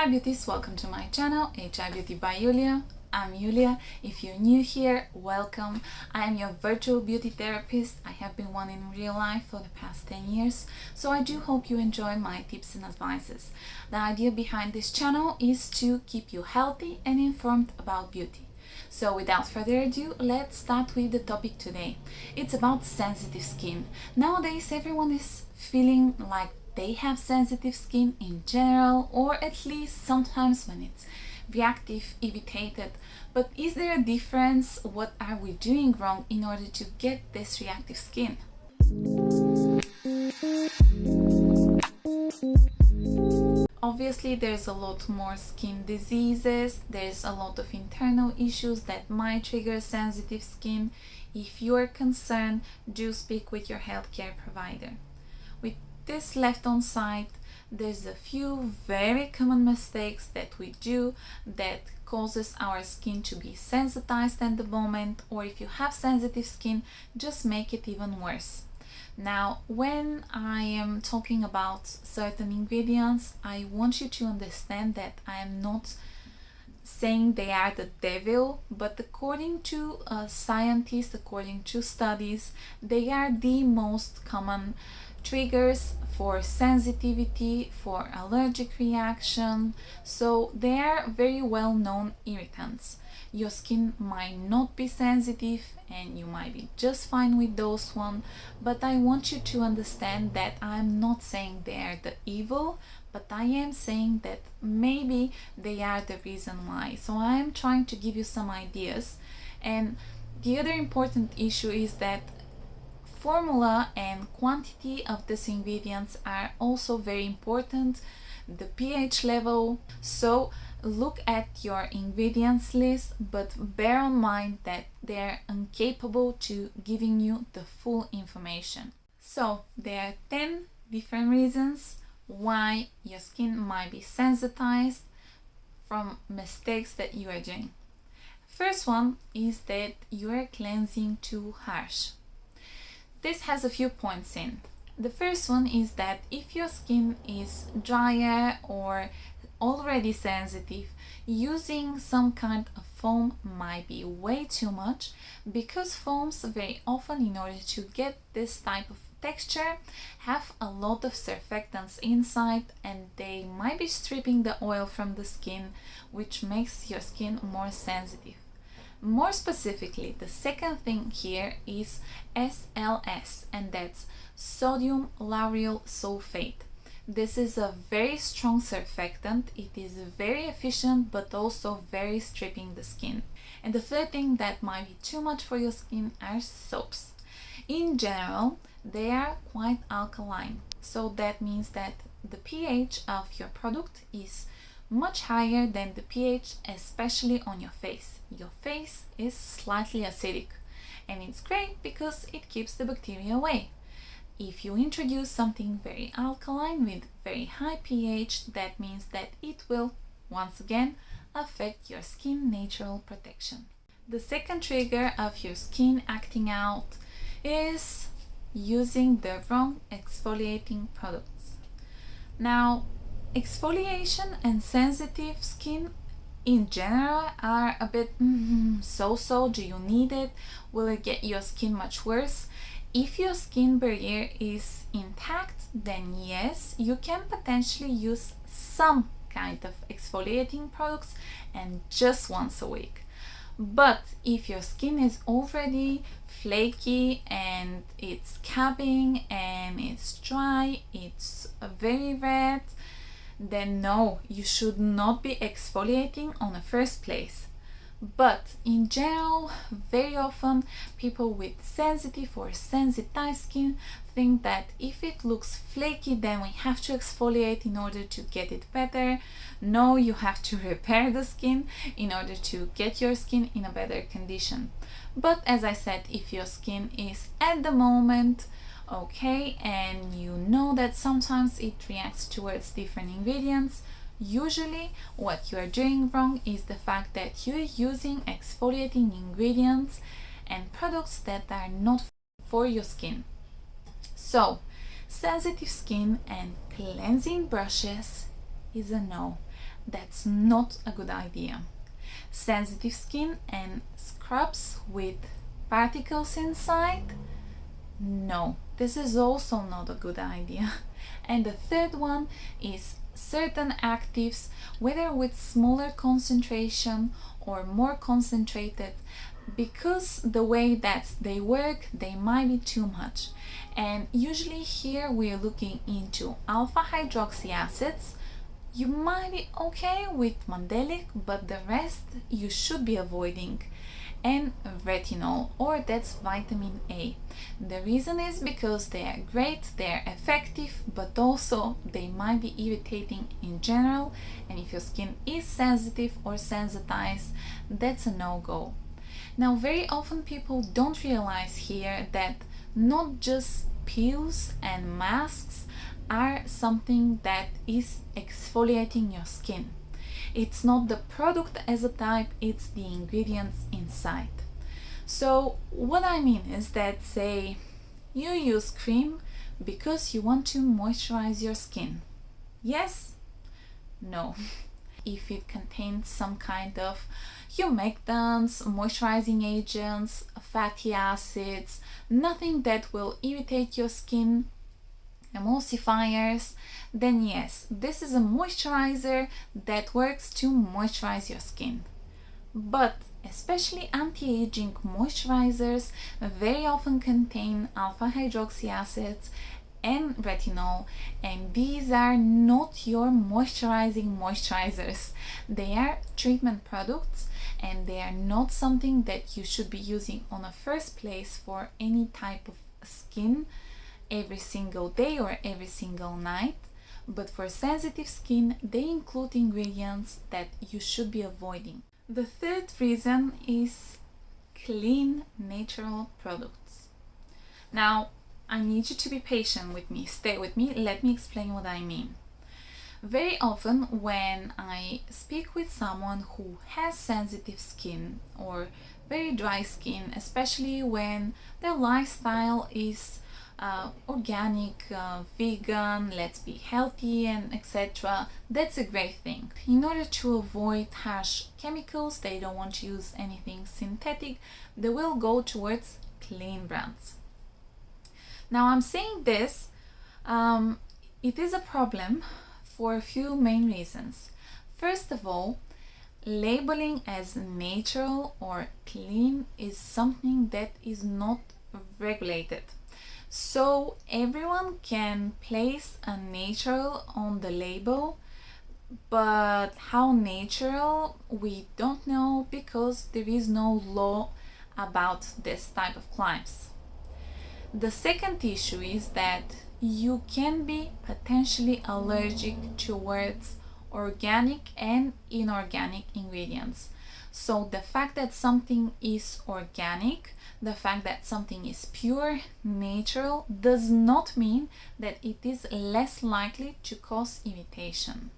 Hi beauties, welcome to my channel H.i.beauty by Yulia. I'm Yulia. If you're new here, welcome. I am your virtual beauty therapist. I have been one in real life for the past 10 years, so I do hope you enjoy my tips and advices. The idea behind this channel is to keep you healthy and informed about beauty. So without further ado, let's start with the topic today. It's about sensitive skin. Nowadays everyone is feeling like they have sensitive skin in general, or at least sometimes when it's reactive, irritated. But is there a difference? What are we doing wrong in order to get this reactive skin? Obviously, there's a lot more skin diseases, there's a lot of internal issues that might trigger sensitive skin. If you're concerned, do speak with your healthcare provider. With this left on side, there's a few very common mistakes that we do that causes our skin to be sensitized at the moment, or if you have sensitive skin, just make it even worse. Now, when I am talking about certain ingredients, I want you to understand that I am not saying they are the devil, but according to scientists, according to studies, they are the most common triggers for sensitivity, for allergic reaction, so they are very well known irritants. Your skin might not be sensitive and you might be just fine with those one, but I want you to understand that I'm not saying they are the evil, but I am saying that maybe they are the reason why. So I am trying to give you some ideas. And the other important issue is that formula and quantity of these ingredients are also very important. The pH level. So look at your ingredients list, but bear in mind that they're incapable to giving you the full information. So there are 10 different reasons why your skin might be sensitized from mistakes that you are doing. First one is that you are cleansing too harsh. This has a few points in. The first one is that if your skin is drier or already sensitive, using some kind of foam might be way too much, because foams very often, in order to get this type of texture, have a lot of surfactants inside, and they might be stripping the oil from the skin, which makes your skin more sensitive. More specifically, the second thing here is SLS, and that's sodium lauryl sulfate. This is a very strong surfactant. It is very efficient, but also very stripping the skin. And the third thing that might be too much for your skin are soaps. In general, they are quite alkaline, so that means that the pH of your product is much higher than the pH, especially on your face. Your face is slightly acidic, and it's great because it keeps the bacteria away. If you introduce something very alkaline with very high pH, that means that it will once again affect your skin natural protection. The second trigger of your skin acting out is using the wrong exfoliating products. Now, exfoliation and sensitive skin in general are a bit so-so. Do you need it? Will it get your skin much worse? If your skin barrier is intact, then yes, you can potentially use some kind of exfoliating products, and just once a week. But if your skin is already flaky and it's capping and it's dry, it's very red, then no, you should not be exfoliating on the first place. But in general, very often people with sensitive or sensitized skin think that if it looks flaky, then we have to exfoliate in order to get it better. No, you have to repair the skin in order to get your skin in a better condition. But as I said, if your skin is at the moment okay, and you know that sometimes it reacts towards different ingredients, usually what you are doing wrong is the fact that you're using exfoliating ingredients and products that are not for your skin. So, sensitive skin and cleansing brushes is a no. that's not a good idea. Sensitive skin and scrubs with particles inside? No, this is also not a good idea. And the third one is certain actives, whether with smaller concentration or more concentrated, because the way that they work, they might be too much. And usually here we're looking into alpha hydroxy acids. You might be okay with mandelic, but the rest you should be avoiding. And retinol, or that's vitamin A. The reason is because they are great, they are effective, but also they might be irritating in general, and if your skin is sensitive or sensitized, that's a no-go. Now, very often people don't realize here that not just peels and masks are something that is exfoliating your skin. It's not the product as a type, it's the ingredients inside. So what I mean is that, say you use cream because you want to moisturize your skin. Yes? No. If it contains some kind of humectants, moisturizing agents, fatty acids, nothing that will irritate your skin, emulsifiers, then yes, this is a moisturizer that works to moisturize your skin. But especially anti-aging moisturizers very often contain alpha hydroxy acids and retinol, and these are not your moisturizers. They are treatment products, and they are not something that you should be using on a first place for any type of skin every single day or every single night. But for sensitive skin, they include ingredients that you should be avoiding. The third reason is clean, natural products. Now, I need you to be patient with me. Stay with me. Let me explain what I mean. Very often when I speak with someone who has sensitive skin or very dry skin, especially when their lifestyle is organic, vegan, let's be healthy, and etc. That's a great thing. In order to avoid harsh chemicals, they don't want to use anything synthetic, they will go towards clean brands. Now I'm saying this, it is a problem for a few main reasons. First of all, labeling as natural or clean is something that is not regulated. So everyone can place a natural on the label, but how natural we don't know because there is no law about this type of claims. The second issue is that you can be potentially allergic towards organic and inorganic ingredients. So the fact that something is organic, the fact that something is pure, natural, does not mean that it is less likely to cause irritation.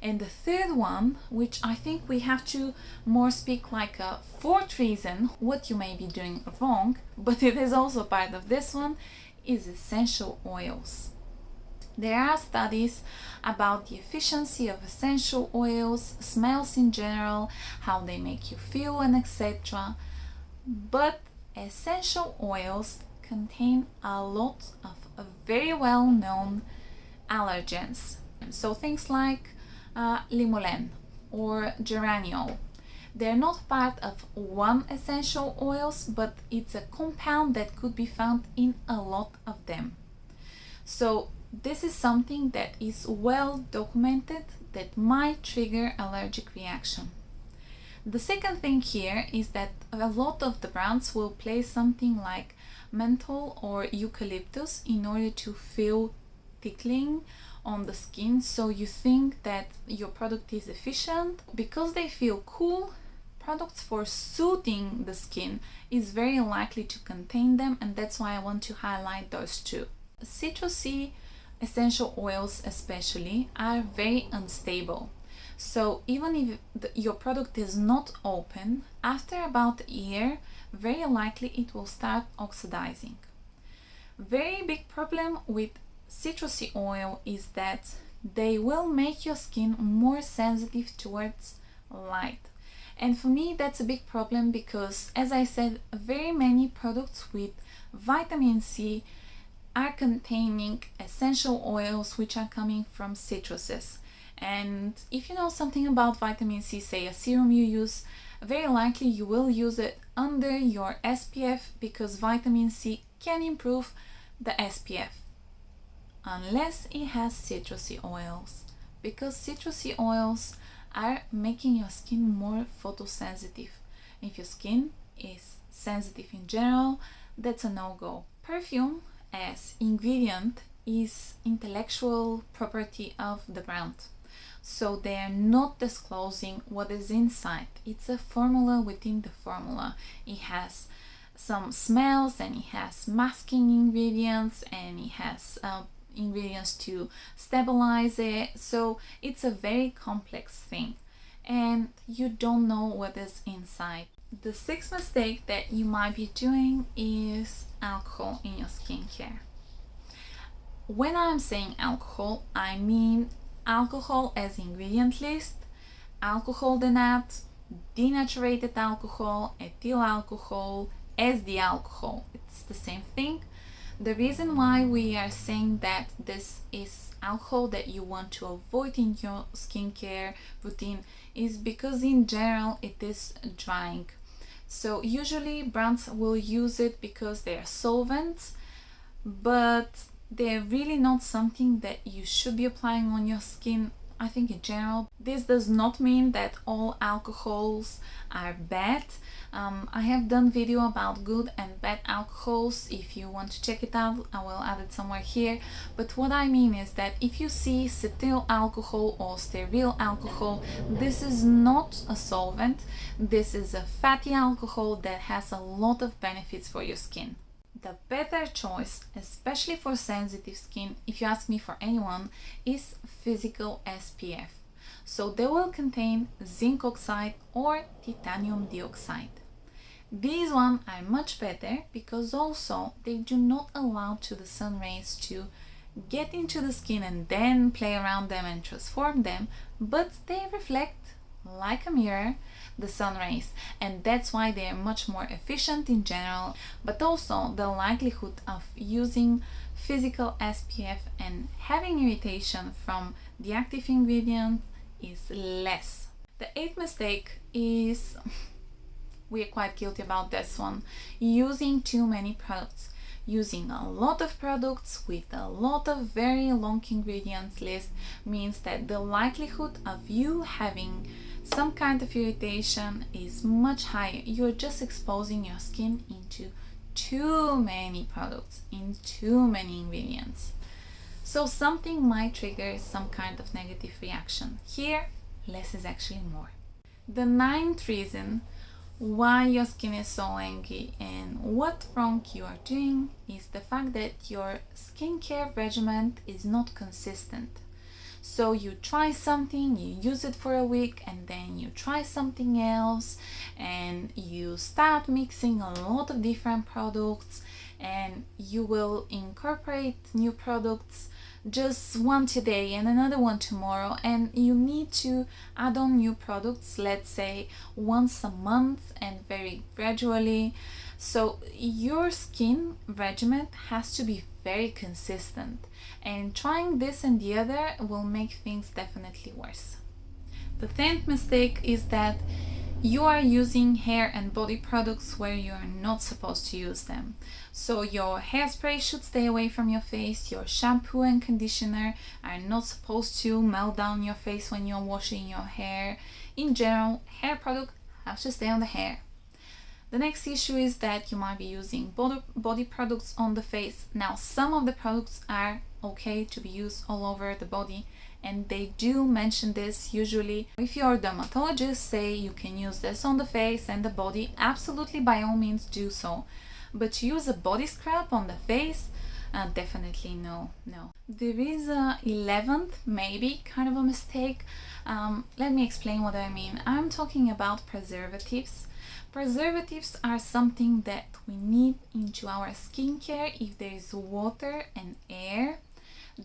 And the third one, which I think we have to more speak like a fourth reason what you may be doing wrong, but it is also part of this one, is essential oils. There are studies about the efficiency of essential oils, smells in general, how they make you feel, and etc. But essential oils contain a lot of very well-known allergens. So things like limonene or geraniol. They're not part of one essential oils, but it's a compound that could be found in a lot of them. So this is something that is well documented that might trigger allergic reaction. The second thing here is that a lot of the brands will place something like menthol or eucalyptus in order to feel tickling on the skin, so you think that your product is efficient. Because they feel cool, products for soothing the skin is very likely to contain them, and that's why I want to highlight those two. Citrusy essential oils especially are very unstable. So even if your product is not open, after about a year, very likely it will start oxidizing. Very big problem with citrusy oil is that they will make your skin more sensitive towards light. And for me, that's a big problem because, as I said, very many products with vitamin C are containing essential oils which are coming from citruses. And if you know something about vitamin C, say a serum you use, very likely you will use it under your SPF because vitamin C can improve the SPF unless it has citrusy oils, because citrusy oils are making your skin more photosensitive. If your skin is sensitive in general, that's a no-go. Perfume as ingredient is intellectual property of the brand, so they are not disclosing what is inside. It's a formula within the formula. It has some smells and it has masking ingredients and it has ingredients to stabilize it, so it's a very complex thing and you don't know what is inside. The sixth mistake that you might be doing is alcohol in your skincare. When I'm saying alcohol, I mean alcohol as ingredient list, alcohol denat, denatured alcohol, ethyl alcohol, as the alcohol. It's the same thing. The reason why we are saying that this is alcohol that you want to avoid in your skincare routine is because in general it is drying. So usually brands will use it because they are solvents, but they're really not something that you should be applying on your skin. I think in general, this does not mean that all alcohols are bad. I have done video about good and bad alcohols. If you want to check it out, I will add it somewhere here. But what I mean is that if you see cetyl alcohol or stearyl alcohol, this is not a solvent. This is a fatty alcohol that has a lot of benefits for your skin. The better choice, especially for sensitive skin, if you ask me, for anyone, is physical SPF. So they will contain zinc oxide or titanium dioxide. These ones are much better because also they do not allow to the sun rays to get into the skin and then play around them and transform them, but they reflect like a mirror the sun rays, and that's why they are much more efficient in general. But also the likelihood of using physical SPF and having irritation from the active ingredient is less. The eighth mistake is, we are quite guilty about this one, using too many products. Using a lot of products with a lot of very long ingredients list means that the likelihood of you having some kind of irritation is much higher. You're just exposing your skin into too many products, in too many ingredients. So something might trigger some kind of negative reaction. Here, less is actually more. The ninth reason why your skin is so angry and what wrong you are doing is the fact that your skincare regimen is not consistent. So you try something, you use it for a week, and then you try something else, and you start mixing a lot of different products, and you will incorporate new products, just one today and another one tomorrow, and you need to add on new products, let's say once a month and very gradually. So your skin regimen has to be very consistent, and trying this and the other will make things definitely worse. The 10th mistake is that you are using hair and body products where you are not supposed to use them. So your hairspray should stay away from your face, your shampoo and conditioner are not supposed to melt down your face when you're washing your hair. In general, hair product has to stay on the hair. The next issue is that you might be using body products on the face. Now, some of the products are okay to be used all over the body, and they do mention this usually. If your dermatologist say you can use this on the face and the body, absolutely, by all means do so. But to use a body scrub on the face, definitely no. There is a 11th, maybe, kind of a mistake. Let me explain what I mean. I'm talking about preservatives. Preservatives are something that we need into our skincare if there is water and air.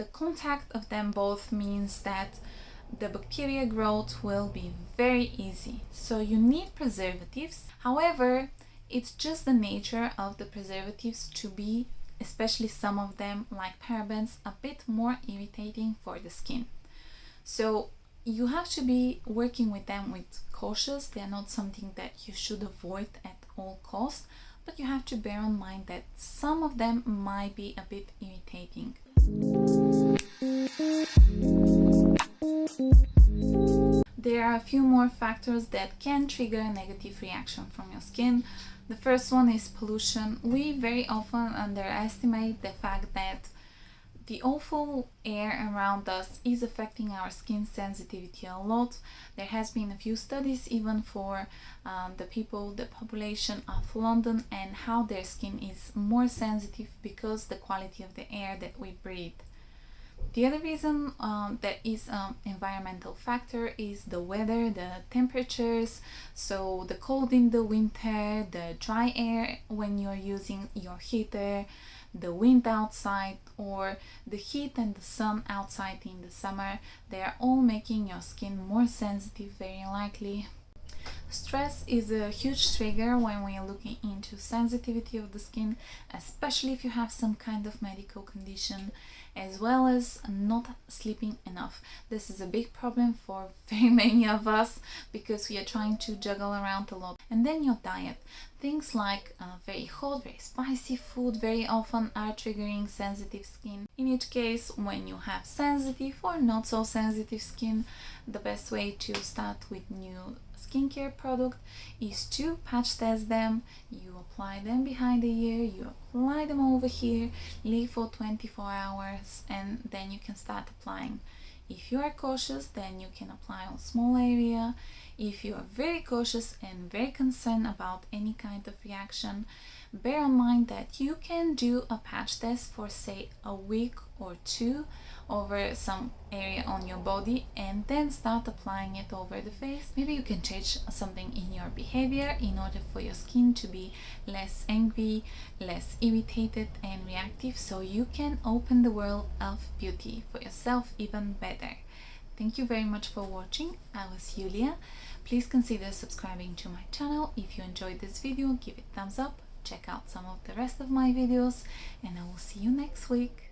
the contact of them both means that the bacteria growth will be very easy. So you need preservatives. However, it's just the nature of the preservatives to be, especially some of them like parabens, a bit more irritating for the skin. So you have to be working with them with cautious. They are not something that you should avoid at all costs, but you have to bear in mind that some of them might be a bit irritating. There are a few more factors that can trigger a negative reaction from your skin. The first one is pollution. We very often underestimate the fact that the awful air around us is affecting our skin sensitivity a lot. There has been a few studies even for the population of London, and how their skin is more sensitive because the quality of the air that we breathe. The other reason that is an environmental factor is the weather, the temperatures. So the cold in the winter, the dry air when you're using your heater, the wind outside, or the heat and the sun outside in the summer, they are all making your skin more sensitive, very likely. Stress is a huge trigger when we are looking into sensitivity of the skin, especially if you have some kind of medical condition, as well as not sleeping enough. This is a big problem for very many of us because we are trying to juggle around a lot. And then your diet. Things like very hot, very spicy food very often are triggering sensitive skin. In each case, when you have sensitive or not so sensitive skin, the best way to start with new skincare product is to patch test them. You apply them behind the ear, you apply them over here, leave for 24 hours, and then you can start applying. If you are cautious, then you can apply on small area. If you are very cautious and very concerned about any kind of reaction, bear in mind that you can do a patch test for say a week or two over some area on your body and then start applying it over the face. Maybe you can change something in your behavior in order for your skin to be less angry, less irritated and reactive, so you can open the world of beauty for yourself even better. Thank you very much for watching. I was Yulia. Please consider subscribing to my channel. If you enjoyed this video, give it thumbs up. Check out some of the rest of my videos, and I will see you next week.